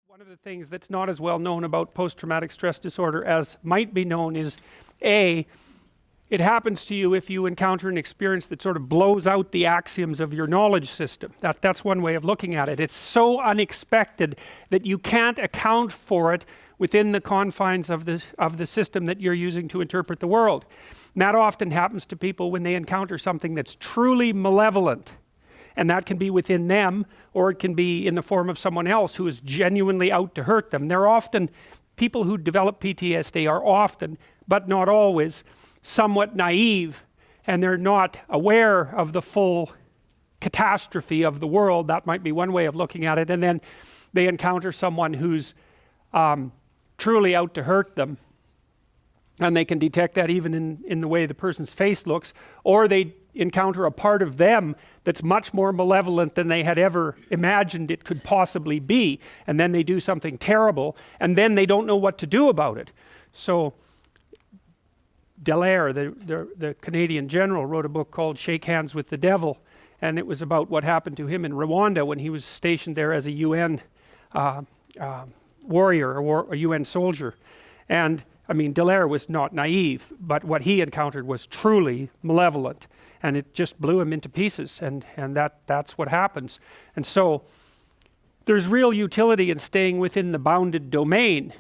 One of the things that's not as well known about post-traumatic stress disorder as might be known is A, it happens to you if you encounter an experience that sort of blows out the axioms of your knowledge system. That's one way of looking at it. It's so unexpected that you can't account for it within the confines of the system that you're using to interpret the world. And that often happens to people when they encounter something that's truly malevolent. And that can be within them, or it can be in the form of someone else who is genuinely out to hurt them. They're often, people who develop PTSD are often, but not always, somewhat naive, and they're not aware of the full catastrophe of the world. That might be one way of looking at it. And then they encounter someone who's truly out to hurt them. And they can detect that even in the way the person's face looks, or they encounter a part of them that's much more malevolent than they had ever imagined it could possibly be, and then they do something terrible, and then they don't know what to do about it. So Dallaire, the Canadian general, wrote a book called Shake Hands with the Devil, and it was about what happened to him in Rwanda when he was stationed there as a UN warrior, or a UN soldier. And I mean, Dallaire was not naive, but what he encountered was truly malevolent, and it just blew him into pieces, and that's what happens. And so there's real utility in staying within the bounded domain,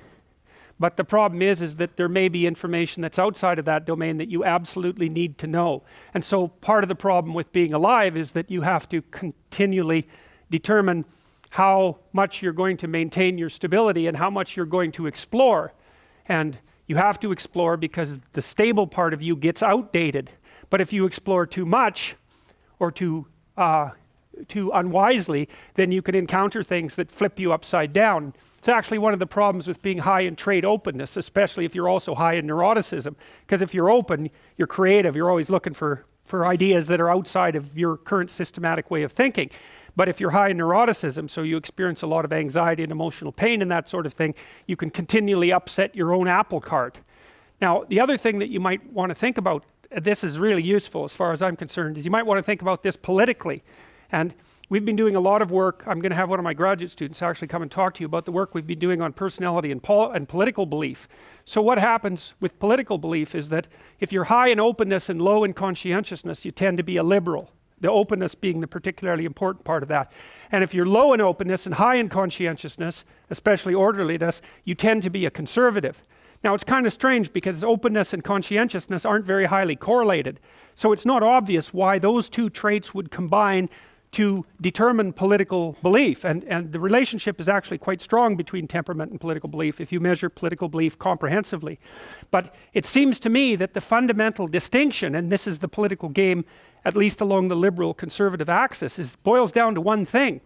but the problem is that there may be information that's outside of that domain that you absolutely need to know. And so part of the problem with being alive is that you have to continually determine how much you're going to maintain your stability and how much you're going to explore. And you have to explore because the stable part of you gets outdated. But if you explore too much or too unwisely, then you can encounter things that flip you upside down. It's actually one of the problems with being high in trait openness, especially if you're also high in neuroticism. Because if you're open, you're creative, you're always looking for ideas that are outside of your current systematic way of thinking. But if you're high in neuroticism, so you experience a lot of anxiety and emotional pain and that sort of thing, you can continually upset your own apple cart. Now, the other thing that you might want to think about, this is really useful as far as I'm concerned, is you might want to think about this politically. And we've been doing a lot of work. I'm going to have one of my graduate students actually come and talk to you about the work we've been doing on personality and political belief. So what happens with political belief is that if you're high in openness and low in conscientiousness, you tend to be a liberal. The openness being the particularly important part of that. And if you're low in openness and high in conscientiousness, especially orderliness, you tend to be a conservative. Now it's kind of strange because openness and conscientiousness aren't very highly correlated. So it's not obvious why those two traits would combine to determine political belief. And the relationship is actually quite strong between temperament and political belief if you measure political belief comprehensively. But it seems to me that the fundamental distinction, and this is the political game at least along the liberal conservative axis, boils down to one thing.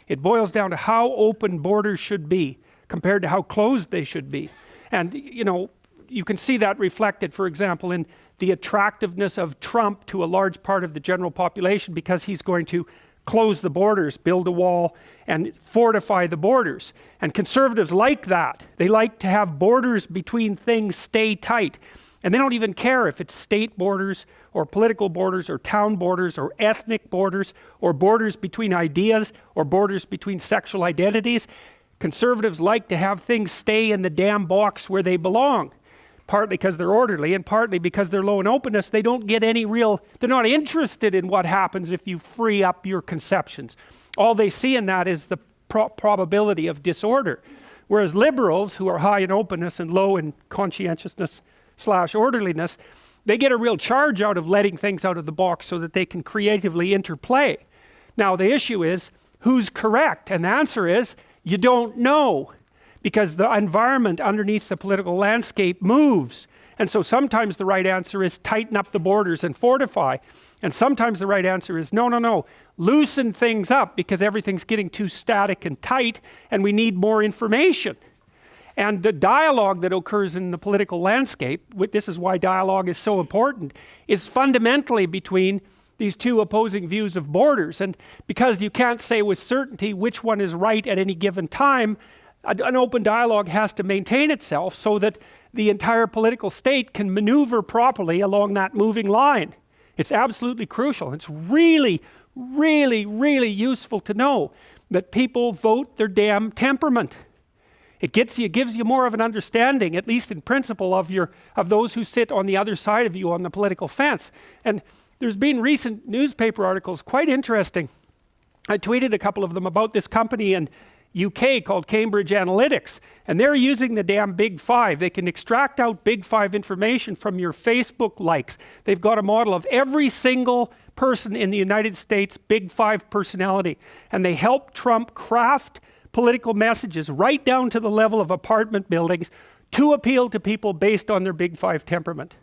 It boils down to how open borders should be compared to how closed they should be. And you know, you can see that reflected, for example, in the attractiveness of Trump to a large part of the general population, because he's going to close the borders, build a wall, and fortify the borders. And conservatives like that. They like to have borders between things stay tight. And they don't even care if it's state borders or political borders or town borders or ethnic borders or borders between ideas or borders between sexual identities. Conservatives like to have things stay in the damn box where they belong. Partly because they're orderly and partly because they're low in openness. They don't get any they're not interested in what happens if you free up your conceptions. All they see in that is the probability of disorder. Whereas liberals, who are high in openness and low in conscientiousness / orderliness, they get a real charge out of letting things out of the box so that they can creatively interplay. Now the issue is, who's correct? And the answer is, you don't know, because the environment underneath the political landscape moves. And so sometimes the right answer is tighten up the borders and fortify. And sometimes the right answer is no, loosen things up because everything's getting too static and tight and we need more information. And the dialogue that occurs in the political landscape, this is why dialogue is so important, is fundamentally between these two opposing views of borders. And because you can't say with certainty which one is right at any given time, an open dialogue has to maintain itself so that the entire political state can maneuver properly along that moving line. It's absolutely crucial. It's really, really, really useful to know that people vote their damn temperament. It gives you more of an understanding, at least in principle, of those who sit on the other side of you on the political fence. And there's been recent newspaper articles, quite interesting. I tweeted a couple of them about this company in UK called Cambridge Analytics, and they're using the damn Big Five. They can extract out Big Five information from your Facebook likes. They've got a model of every single person in the United States Big Five personality, and they help Trump craft political messages right down to the level of apartment buildings to appeal to people based on their Big Five temperament.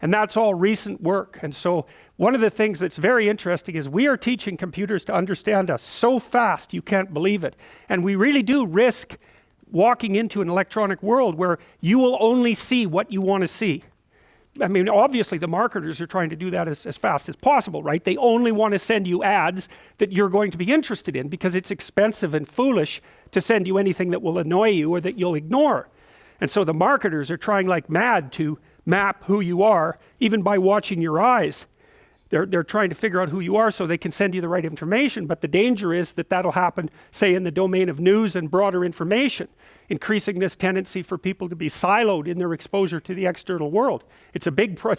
And that's all recent work. And so one of the things that's very interesting is we are teaching computers to understand us so fast you can't believe it. And we really do risk walking into an electronic world where you will only see what you want to see. I mean, obviously the marketers are trying to do that as fast as possible, right? They only want to send you ads that you're going to be interested in because it's expensive and foolish to send you anything that will annoy you or that you'll ignore. And so the marketers are trying like mad to map who you are, even by watching your eyes. They're trying to figure out who you are so they can send you the right information, but the danger is that that'll happen, say, in the domain of news and broader information, increasing this tendency for people to be siloed in their exposure to the external world. It's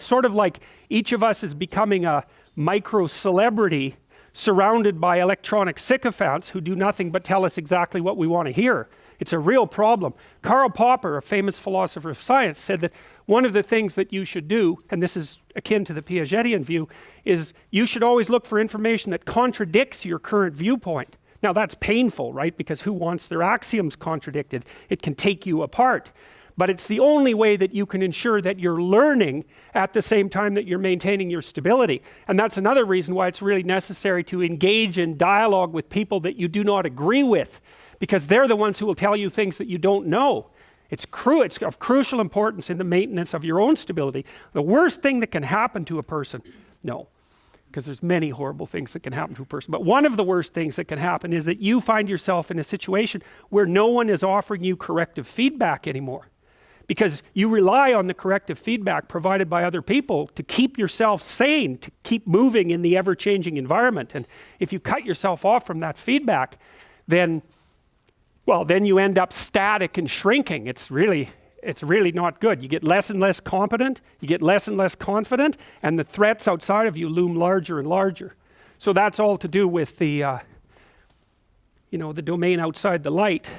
sort of like each of us is becoming a micro-celebrity surrounded by electronic sycophants who do nothing but tell us exactly what we want to hear. It's a real problem. Karl Popper, a famous philosopher of science, said that one of the things that you should do, and this is akin to the Piagetian view, is you should always look for information that contradicts your current viewpoint. Now that's painful, right? Because who wants their axioms contradicted? It can take you apart. But it's the only way that you can ensure that you're learning at the same time that you're maintaining your stability. And that's another reason why it's really necessary to engage in dialogue with people that you do not agree with, because they're the ones who will tell you things that you don't know. It's of crucial importance in the maintenance of your own stability. The worst thing that can happen to a person, no, because there's many horrible things that can happen to a person, but one of the worst things that can happen is that you find yourself in a situation where no one is offering you corrective feedback anymore, because you rely on the corrective feedback provided by other people to keep yourself sane, to keep moving in the ever-changing environment. And if you cut yourself off from that feedback, then you end up static and shrinking. It's really not good. You get less and less competent, you get less and less confident, and the threats outside of you loom larger and larger. So that's all to do with the domain outside the light.